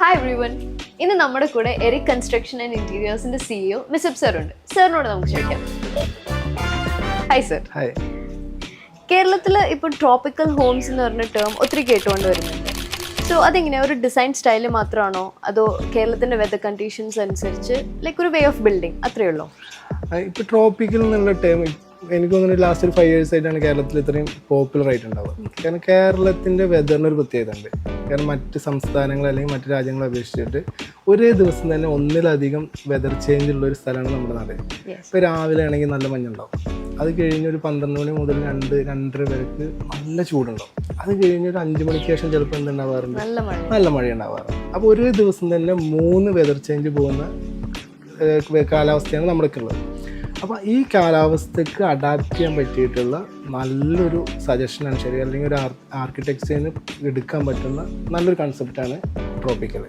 Hi everyone, ഇന്ന് നമ്മുടെ കൂടെ എറിക് കൺസ്ട്രക്ഷൻ ആൻഡ് ഇന്റീരിയേഴ്സിന്റെ സിഇഒ മിസബ് സർ ഉണ്ട്. സാറിനോട് നമുക്ക് ചോദിക്കാം. Hi sir. ഹായ്. കേരളത്തിൽ ഇപ്പോൾ ട്രോപ്പിക്കൽ ഹോംസ് എന്ന് പറഞ്ഞ ടേം ഒത്തിരി കേട്ടുകൊണ്ട് വരുന്നുണ്ട്. സോ അതെങ്ങനെയാണ്, ഒരു ഡിസൈൻ സ്റ്റൈല് മാത്രമാണോ അതോ കേരളത്തിൻ്റെ വെതർ കണ്ടീഷൻസ് അനുസരിച്ച് ലൈക്ക് ഒരു വേ ഓഫ് ബിൽഡിംഗ് അത്രയേ ഉള്ളൂ? ഇപ്പോൾ ട്രോപ്പിക്കൽ എന്നുള്ള ടേം എനിക്ക് തോന്നുന്നു ലാസ്റ്റ് ഒരു 5 years ആയിട്ടാണ് കേരളത്തിൽ ഇത്രയും പോപ്പുലർ ആയിട്ടുണ്ടാവുക. കാരണം കേരളത്തിൻ്റെ വെതറിനൊരു പ്രത്യേകത ഉണ്ട്. കാരണം മറ്റ് സംസ്ഥാനങ്ങൾ അല്ലെങ്കിൽ മറ്റ് രാജ്യങ്ങളെ അപേക്ഷിച്ചിട്ട് ഒരേ ദിവസം തന്നെ ഒന്നിലധികം വെതർ ചേഞ്ച് ഉള്ള ഒരു സ്ഥലമാണ് നമ്മുടെ നാട്. ഇപ്പോൾ രാവിലെ ആണെങ്കിൽ നല്ല മഞ്ഞുണ്ടാവും, അത് കഴിഞ്ഞ് ഒരു 12 മണി മുതൽ 2-2:30 വരെക്ക് നല്ല ചൂടുണ്ടാവും, അത് കഴിഞ്ഞ് ഒരു 5 മണിക്ക് ശേഷം ചിലപ്പോൾ എന്തുണ്ടാവാറുണ്ട്, നല്ല മഴ ഉണ്ടാവാറുണ്ട്. അപ്പോൾ ഒരേ ദിവസം തന്നെ 3 വെതർ ചേഞ്ച് പോകുന്ന കാലാവസ്ഥയാണ് നമ്മൾക്കുള്ളത്. അപ്പോൾ ഈ കാലാവസ്ഥയ്ക്ക് അഡാപ്റ്റ് ചെയ്യാൻ പറ്റിയിട്ടുള്ള നല്ലൊരു സജഷനാണ് ശരി, അല്ലെങ്കിൽ ഒരു ആർക്കിടെക്ചറിന് എടുക്കാൻ പറ്റുന്ന നല്ലൊരു കൺസെപ്റ്റാണ് ട്രോപ്പിക്കൽ.